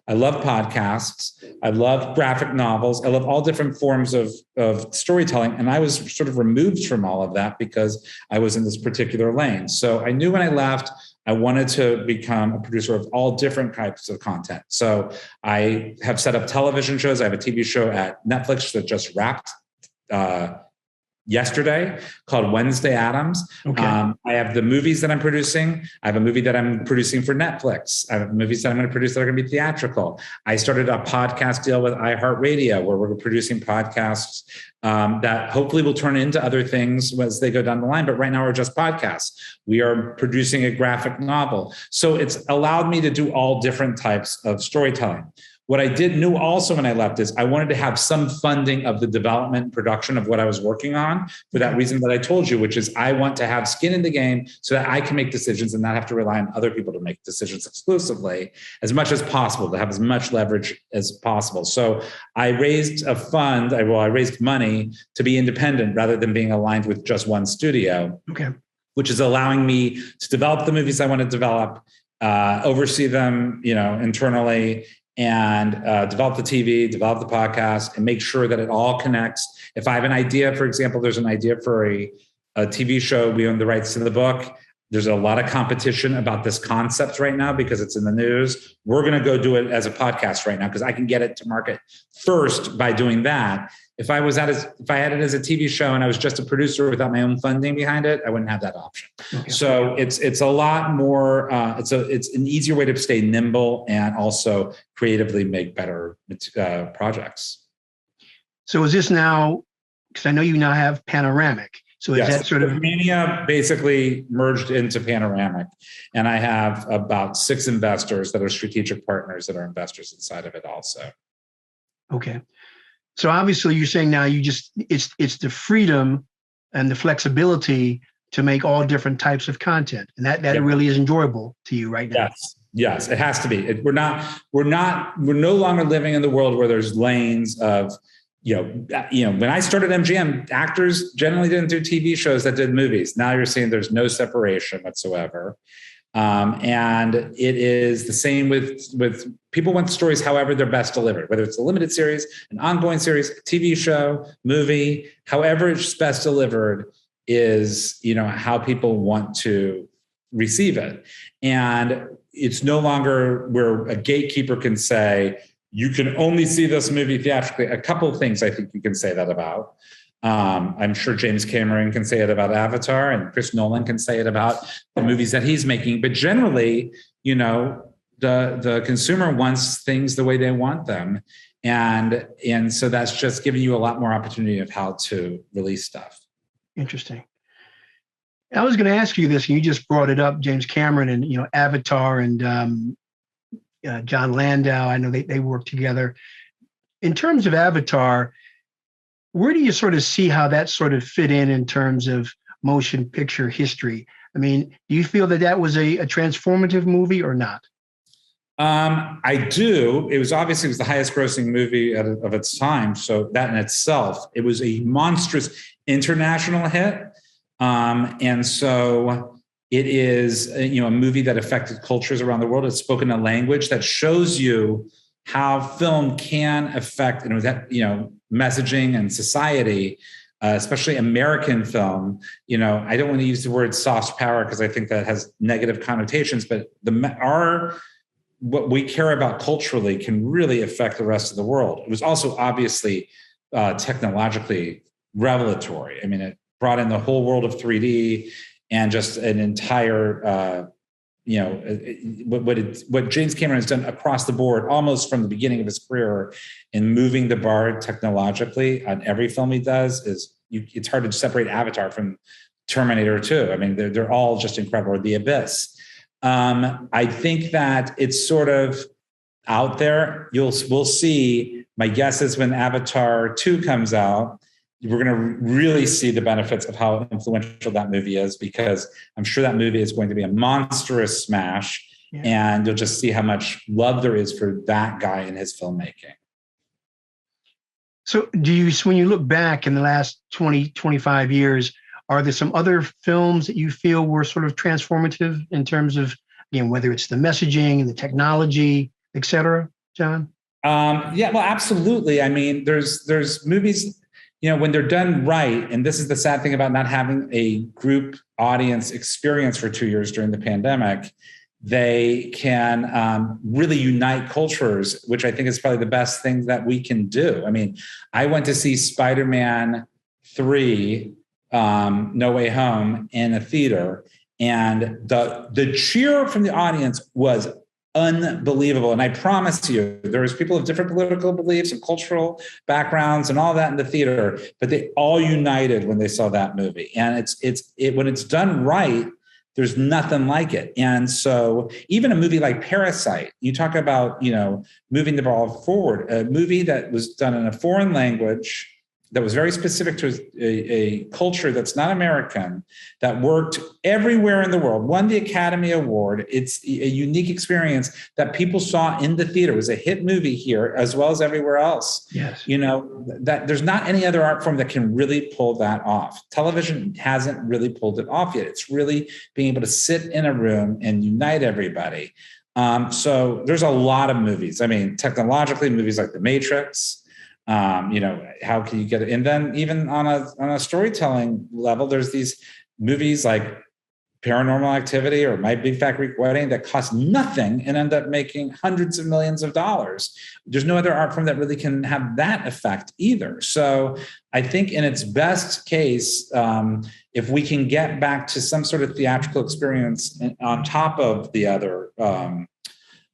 I love podcasts. I love graphic novels. I love all different forms of storytelling. And I was sort of removed from all of that because I was in this particular lane. So I knew when I left, I wanted to become a producer of all different types of content. So I have set up television shows. I have a TV show at Netflix that just wrapped yesterday called Wednesday Addams. Okay. I have the movies that I'm producing. I have a movie that I'm producing for Netflix. I have movies that I'm going to produce that are going to be theatrical. I started a podcast deal with iHeartRadio where we're producing podcasts that hopefully will turn into other things as they go down the line. But right now we're just podcasts. We are producing a graphic novel. So it's allowed me to do all different types of storytelling. What I knew also when I left is I wanted to have some funding of the development and production of what I was working on for that reason that I told you, which is I want to have skin in the game so that I can make decisions and not have to rely on other people to make decisions exclusively as much as possible, to have as much leverage as possible. So I raised a fund, I raised money to be independent rather than being aligned with just one studio, which is allowing me to develop the movies I want to develop, oversee them, internally, and develop the TV, develop the podcast, and make sure that it all connects. If I have an idea, for example, there's an idea for a TV show, we own the rights to the book. There's a lot of competition about this concept right now because it's in the news. We're going to go do it as a podcast right now because I can get it to market first by doing that. If I had it as a TV show and I was just a producer without my own funding behind it, I wouldn't have that option. Okay. So it's a lot more. It's an easier way to stay nimble and also creatively make better projects. So is this now? Because I know you now have Panoramic. So is that sort of Glickmania basically merged into Panoramic, and I have about 6 investors that are strategic partners that are investors inside of it also. Okay. So obviously you're saying now it's the freedom and the flexibility to make all different types of content. And that really is enjoyable to you right now. Yes, it has to be. We're no longer living in the world where there's lanes of, when I started MGM, actors generally didn't do TV shows that did movies. Now you're seeing there's no separation whatsoever. And it is the same with people want stories however they're best delivered, whether it's a limited series, an ongoing series, a TV show, movie, however it's best delivered is, how people want to receive it. And, it's no longer where a gatekeeper can say, you can only see this movie theatrically. A couple of things I think you can say that about. I'm sure James Cameron can say it about Avatar, and Chris Nolan can say it about the movies that he's making. But generally, the consumer wants things the way they want them. And so that's just giving you a lot more opportunity of how to release stuff. Interesting. I was going to ask you this, and you just brought it up, James Cameron and, Avatar and John Landau. I know they work together. In terms of Avatar, where do you sort of see how that sort of fit in terms of motion picture history? I mean, do you feel that was a transformative movie or not? I do. It was the highest grossing movie of its time. So that in itself, it was a monstrous international hit. And so it is, a movie that affected cultures around the world. It's spoken a language that shows you how film can affect, messaging and society, especially American film. I don't want to use the word soft power because I think that has negative connotations, but what we care about culturally can really affect the rest of the world. It was also obviously technologically revelatory. I mean, it brought in the whole world of 3D and just an entire, what James Cameron has done across the board, almost from the beginning of his career in moving the bar technologically on every film he does it's hard to separate Avatar from Terminator 2. I mean, they're all just incredible. Or The Abyss. I think that it's sort of out there. We'll see. My guess is when Avatar 2 comes out, we're going to really see the benefits of how influential that movie is, because I'm sure that movie is going to be a monstrous smash. Yeah. And you'll just see how much love there is for that guy and his filmmaking. So when you look back in the last 20, 25 years, are there some other films that you feel were sort of transformative in terms of, whether it's the messaging and the technology, et cetera, John? Yeah, well, absolutely. I mean, there's movies, when they're done right, and this is the sad thing about not having a group audience experience for 2 years during the pandemic, they can really unite cultures, which I think is probably the best thing that we can do. I mean, I went to see Spider-Man 3, No Way Home in a theater, and the cheer from the audience was unbelievable. And I promise you, there was people of different political beliefs and cultural backgrounds and all that in the theater, but they all united when they saw that movie. And when it's done right, there's nothing like it. And so even a movie like Parasite, you talk about, moving the ball forward, a movie that was done in a foreign language, that was very specific to a culture that's not American, that worked everywhere in the world, won the Academy Award. It's a unique experience that people saw in the theater. It was a hit movie here as well as everywhere else. Yes. That there's not any other art form that can really pull that off. Television hasn't really pulled it off yet. It's really being able to sit in a room and unite everybody. So there's a lot of movies. I mean, technologically, movies like The Matrix, how can you get it? And then even on a storytelling level, there's these movies like Paranormal Activity or My Big Fat Greek Wedding that cost nothing and end up making hundreds of millions of dollars. There's no other art form that really can have that effect either. So I think in its best case, if we can get back to some sort of theatrical experience on top of the other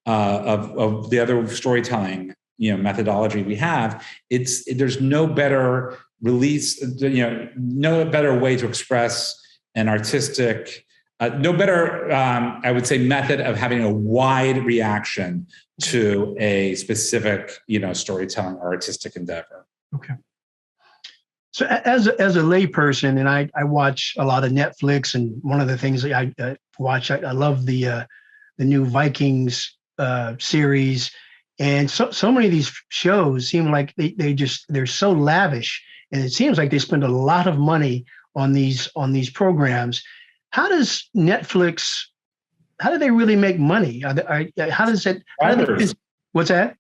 of the other storytelling methodology we have, there's no better release, no better way to express an artistic, no better, I would say, method of having a wide reaction to a specific, storytelling or artistic endeavor. Okay. So as a layperson, and I watch a lot of Netflix, and one of the things that I watch, I love the new Vikings series. And so many of these shows seem like they're so lavish, and it seems like they spend a lot of money on these programs. How does Netflix? How do they really make money? What's that?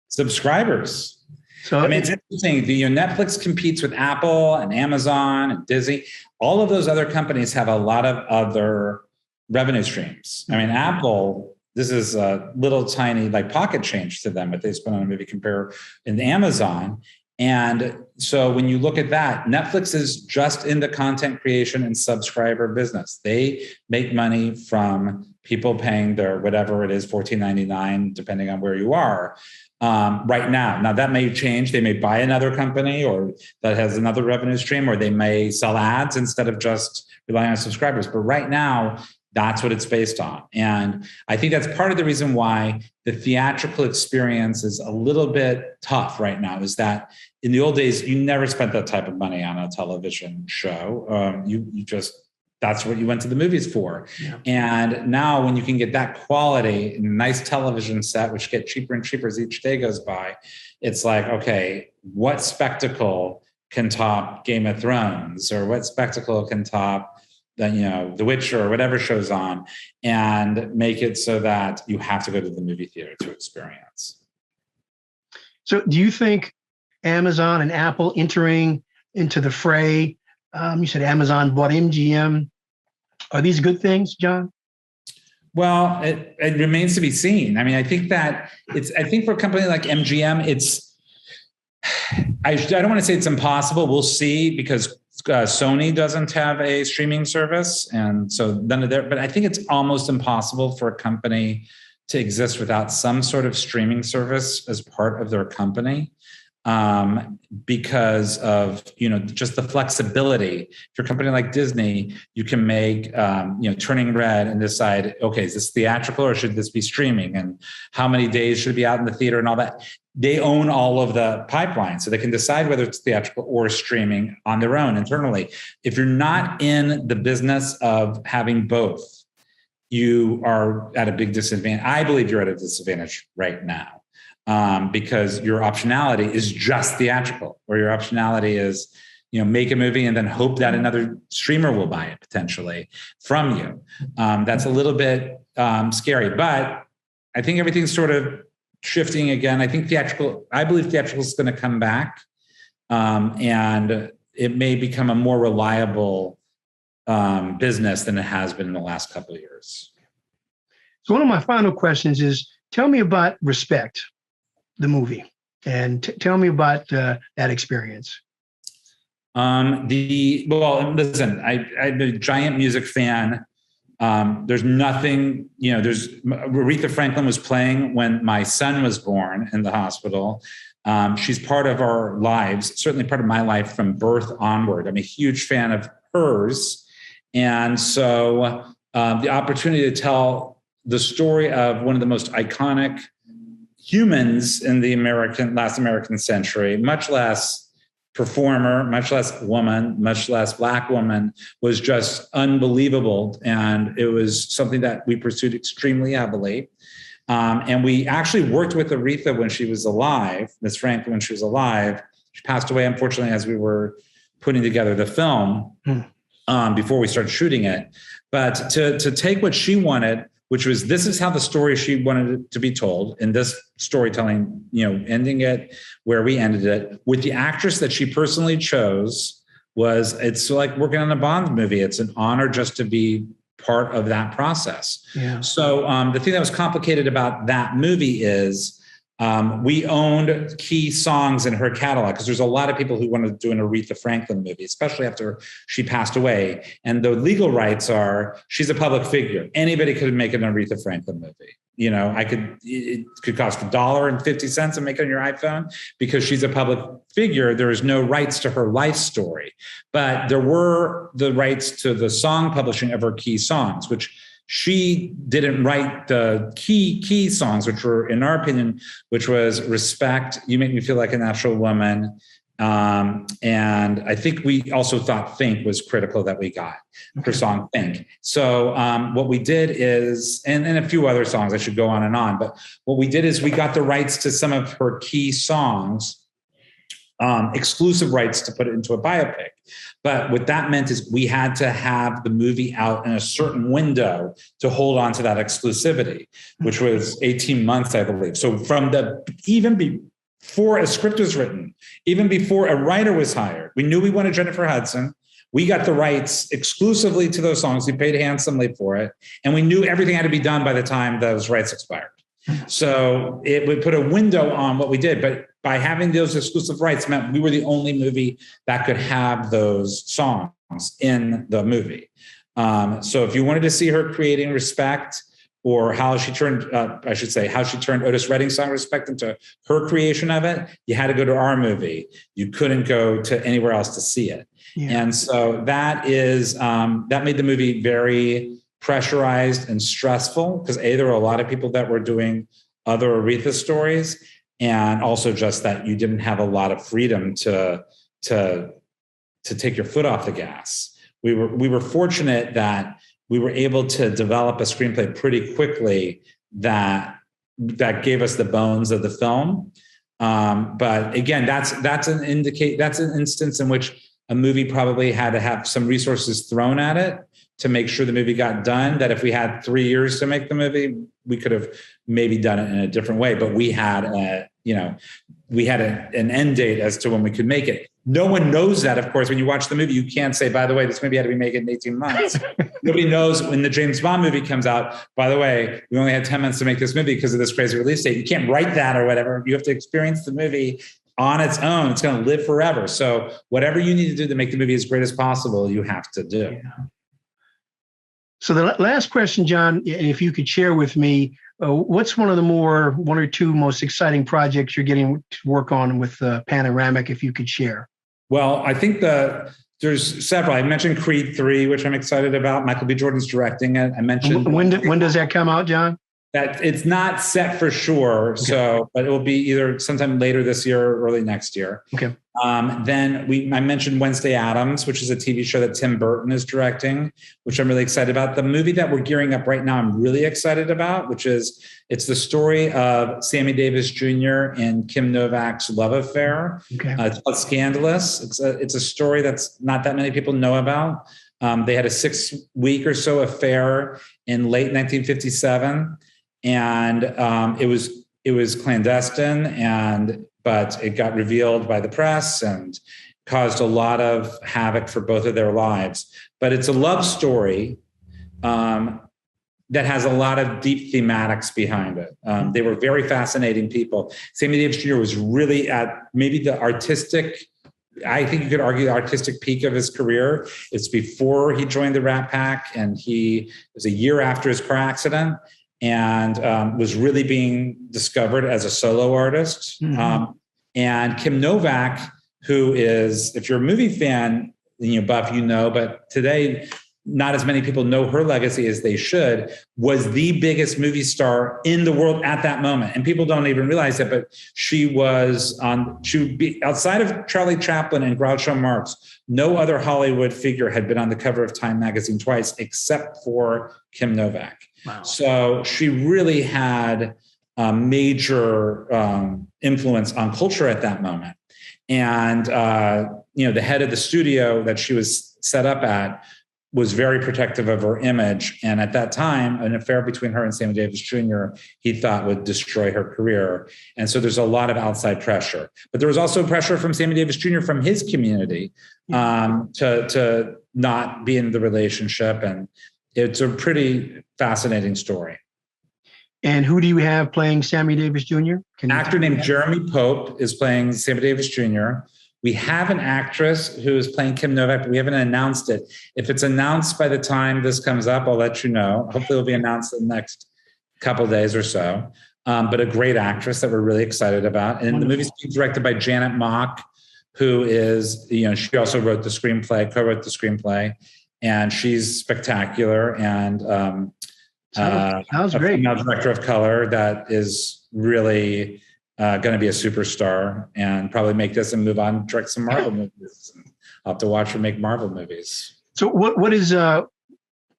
Subscribers. So I mean, it's interesting. Netflix competes with Apple and Amazon and Disney. All of those other companies have a lot of other revenue streams. I mean, Apple this is a little tiny like pocket change to them if they spend on a movie compare in Amazon. And so when you look at that, Netflix is just in the content creation and subscriber business. They make money from people paying their whatever it is, $14.99, depending on where you are right now. Now that may change. They may buy another company or that has another revenue stream, or they may sell ads instead of just relying on subscribers. But right now, that's what it's based on. And I think that's part of the reason why the theatrical experience is a little bit tough right now, is that in the old days, you never spent that type of money on a television show. You just, that's what you went to the movies for. Yeah. And now when you can get that quality and a nice television set, which get cheaper and cheaper as each day goes by, it's like, okay, what spectacle can top Game of Thrones, or what spectacle can top The Witcher or whatever show's on, and make it so that you have to go to the movie theater to experience. So do you think Amazon and Apple entering into the fray, you said Amazon bought MGM, are these good things, John? Well, it remains to be seen. I mean, I think for a company like MGM, I don't want to say it's impossible. We'll see, because Sony doesn't have a streaming service. And so none of but I think it's almost impossible for a company to exist without some sort of streaming service as part of their company. Because of, just the flexibility. If you're a company like Disney, you can make, Turning Red and decide, okay, is this theatrical or should this be streaming? And how many days should it be out in the theater and all that? They own all of the pipeline, so they can decide whether it's theatrical or streaming on their own internally. If you're not in the business of having both, you are at a big disadvantage. I believe you're at a disadvantage right now. Because your optionality is just theatrical, or your optionality is, make a movie and then hope that another streamer will buy it potentially from you. That's a little bit scary, but I think everything's sort of shifting again. I believe theatrical is going to come back, and it may become a more reliable business than it has been in the last couple of years. So one of my final questions is, tell me about Respect, the movie, and tell me about that experience. Listen, I'm a giant music fan. There's nothing, Aretha Franklin was playing when my son was born in the hospital. She's part of our lives, certainly part of my life from birth onward. I'm a huge fan of hers. And so the opportunity to tell the story of one of the most iconic humans in the last American century, much less performer, much less woman, much less Black woman, was just unbelievable. And it was something that we pursued extremely heavily. And we actually worked with Aretha when she was alive, Miss Franklin, when she was alive. She passed away, unfortunately, as we were putting together the film before we started shooting it. But to take what she wanted, which was, this is how the story she wanted it to be told in this storytelling, ending it where we ended it with the actress that she personally chose, it's like working on a Bond movie. It's an honor just to be part of that process. Yeah. So the thing that was complicated about that movie is we owned key songs in her catalog, because there's a lot of people who wanted to do an Aretha Franklin movie, especially after she passed away. And the legal rights are, she's a public figure. Anybody could make an Aretha Franklin movie. It could cost $1.50 and make it on your iPhone, because she's a public figure. There is no rights to her life story, but there were the rights to the song publishing of her key songs, which she didn't write the key songs, which were, in our opinion, which was Respect, You Make Me Feel Like a Natural Woman. And I think we also thought Think was critical that we got her song Think. So what we did is, and a few other songs, I should go on and on, but what we did is we got the rights to some of her key songs, exclusive rights to put it into a biopic. But what that meant is we had to have the movie out in a certain window to hold on to that exclusivity, which was 18 months, I believe. So even before a script was written, even before a writer was hired, we knew we wanted Jennifer Hudson. We got the rights exclusively to those songs. We paid handsomely for it. And we knew everything had to be done by the time those rights expired. So it would put a window on what we did. But by having those exclusive rights meant we were the only movie that could have those songs in the movie. So if you wanted to see her creating Respect, or how she turned, how she turned Otis Redding's song Respect into her creation of it, you had to go to our movie. You couldn't go to anywhere else to see it. Yeah. And so that made the movie very pressurized and stressful, because there were a lot of people that were doing other Aretha stories, and also just that you didn't have a lot of freedom to take your foot off the gas. We were fortunate that we were able to develop a screenplay pretty quickly that gave us the bones of the film. But again, that's an instance in which a movie probably had to have some resources thrown at it to make sure the movie got done. That if we had 3 years to make the movie, we could have maybe done it in a different way. But we had an end date as to when we could make it. No one knows that, of course. When you watch the movie, you can't say, by the way, this movie had to be made in 18 months. Nobody knows when the James Bond movie comes out, by the way, we only had 10 months to make this movie because of this crazy release date. You can't write that or whatever. You have to experience the movie on its own. It's going to live forever. So whatever you need to do to make the movie as great as possible, you have to do. Yeah. So the last question, John, if you could share with me, what's one or two most exciting projects you're getting to work on with Panoramic, if you could share? Well, I think there's several. I mentioned Creed 3, which I'm excited about. Michael B. Jordan's directing it. I mentioned. When does that come out, John? That it's not set for sure. Okay. So, but it will be either sometime later this year or early next year. Okay. Then I mentioned Wednesday Addams, which is a TV show that Tim Burton is directing, which I'm really excited about. The movie that we're gearing up right now, I'm really excited about, it's the story of Sammy Davis Jr. and Kim Novak's love affair. Okay. It's called Scandalous. It's a story that's not that many people know about. They had a 6-week or so affair in late 1957. And it was clandestine, but it got revealed by the press and caused a lot of havoc for both of their lives. But it's a love story that has a lot of deep thematics behind it. They were very fascinating people. Sammy Davis Jr. was really at maybe the artistic, I think you could argue, the artistic peak of his career. It's before he joined the Rat Pack, and it was a year after his car accident, and was really being discovered as a solo artist. Mm-hmm. And Kim Novak, who is, if you're a movie fan, Buff, but today not as many people know her legacy as they should, was the biggest movie star in the world at that moment. And people don't even realize it, but she would be outside of Charlie Chaplin and Groucho Marx, no other Hollywood figure had been on the cover of Time magazine twice, except for Kim Novak. Wow. So she really had a major influence on culture at that moment. And, the head of the studio that she was set up at was very protective of her image. And at that time, an affair between her and Sammy Davis Jr., he thought would destroy her career. And so there's a lot of outside pressure. But there was also pressure from Sammy Davis Jr. from his community to not be in the relationship. And it's a pretty fascinating story. And who do you have playing Sammy Davis Jr.? An actor named Jeremy Pope is playing Sammy Davis Jr. We have an actress who is playing Kim Novak, but we haven't announced it. If it's announced by the time this comes up, I'll let you know. Hopefully it'll be announced in the next couple of days or so. But a great actress that we're really excited about. And the movie's being directed by Janet Mock, who is, she also wrote the screenplay, co-wrote the screenplay, and she's spectacular. And sounds great. Female director of color that is really going to be a superstar and probably make this and move on, direct some Marvel movies. I'll have to watch her make Marvel movies. So what is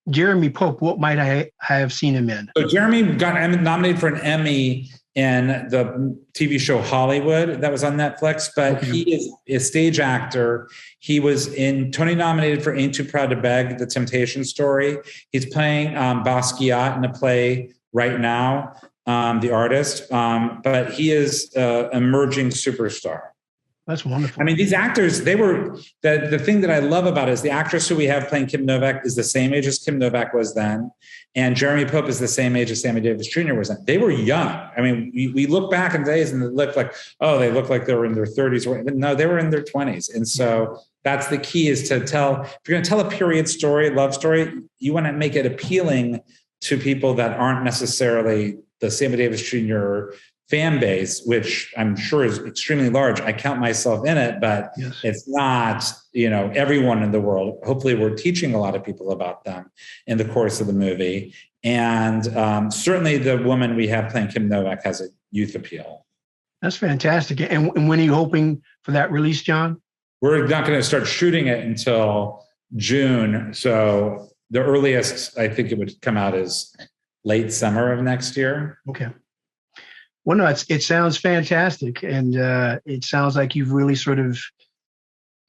Jeremy Pope? What might I have seen him in? So Jeremy got nominated for an Emmy in the TV show Hollywood that was on Netflix, but he is a stage actor. He was Tony nominated for Ain't Too Proud to Beg, the Temptation story. He's playing Basquiat in a play right now. The artist, but he is an emerging superstar. That's wonderful. I mean, these actors, they were, the thing that I love about it is the actress who we have playing Kim Novak is the same age as Kim Novak was then. And Jeremy Pope is the same age as Sammy Davis Jr. was then. They were young. I mean, we look back in days and they look like, oh, they look like they were in their 30s. No, they were in their 20s. And so that's the key, is to tell, if you're going to tell a period story, love story, you want to make it appealing to people that aren't necessarily the Sammy Davis Jr. fan base, which I'm sure is extremely large. I count myself in it, but yes, it's not, everyone in the world. Hopefully we're teaching a lot of people about them in the course of the movie. And certainly the woman we have playing Kim Novak has a youth appeal. That's fantastic. And when are you hoping for that release, John? We're not going to start shooting it until June. So the earliest I think it would come out is late summer of next year. Okay. Well, no, it sounds fantastic. And it sounds like you've really sort of,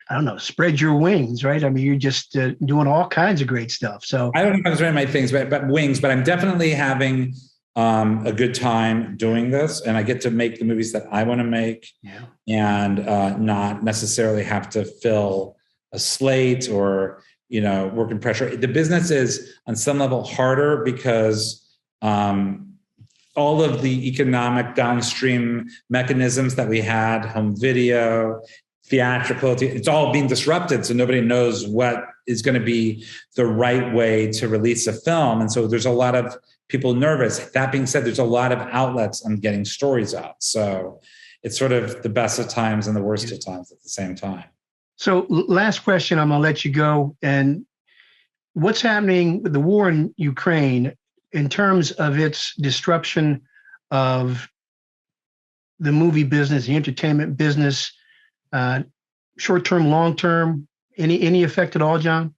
I don't know, spread your wings, right? I mean, you're just doing all kinds of great stuff. So I don't know if I'm spreading my things, but wings, but I'm definitely having a good time doing this. And I get to make the movies that I want to make, and not necessarily have to fill a slate or, work in pressure. The business is on some level harder because all of the economic downstream mechanisms that we had, home video, theatrical, it's all being disrupted. So nobody knows what is going to be the right way to release a film. And so there's a lot of people nervous. That being said, there's a lot of outlets on getting stories out. So it's sort of the best of times and the worst of times at the same time. So last question, I'm going to let you go. And what's happening with the war in Ukraine in terms of its disruption of the movie business, the entertainment business, short-term, long-term, any effect at all, John?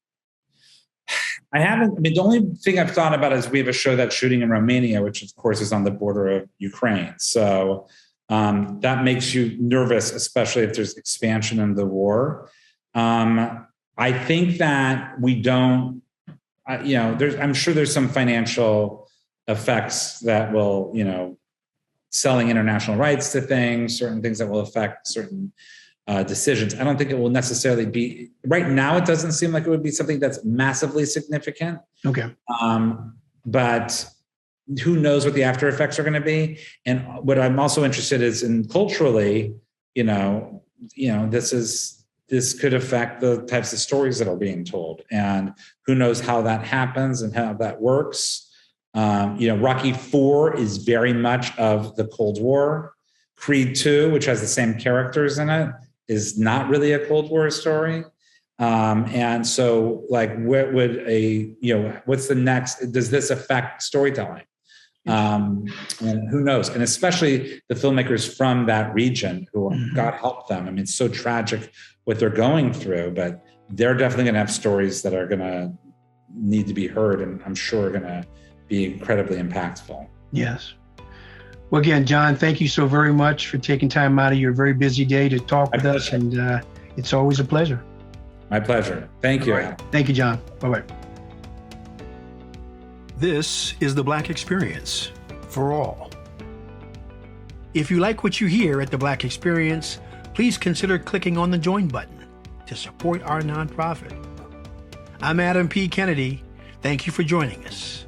I haven't. I mean, the only thing I've thought about is we have a show that's shooting in Romania, which of course is on the border of Ukraine. So that makes you nervous, especially if there's expansion in the war. I think that we don't, I'm sure there's some financial effects that will, selling international rights to things, certain things that will affect certain decisions. I don't think it will necessarily be, right now it doesn't seem like it would be something that's massively significant. Okay. But who knows what the after effects are going to be. And what I'm also interested is in culturally, this could affect the types of stories that are being told, and who knows how that happens and how that works. Rocky IV is very much of the Cold War. Creed II, which has the same characters in it, is not really a Cold War story. And so like, what would what's the next, does this affect storytelling? And who knows? And especially the filmmakers from that region who, God help them. I mean, it's so tragic what they're going through, but they're definitely going to have stories that are going to need to be heard, and I'm sure are going to be incredibly impactful. Yes. Well, again, John, thank you so very much for taking time out of your very busy day to talk with us. And it's always a pleasure. My pleasure. Thank you. Right. Thank you, John. Bye-bye. This is the Black Experience for all. If you like what you hear at the Black Experience, please consider clicking on the Join button to support our nonprofit. I'm Adam P. Kennedy. Thank you for joining us.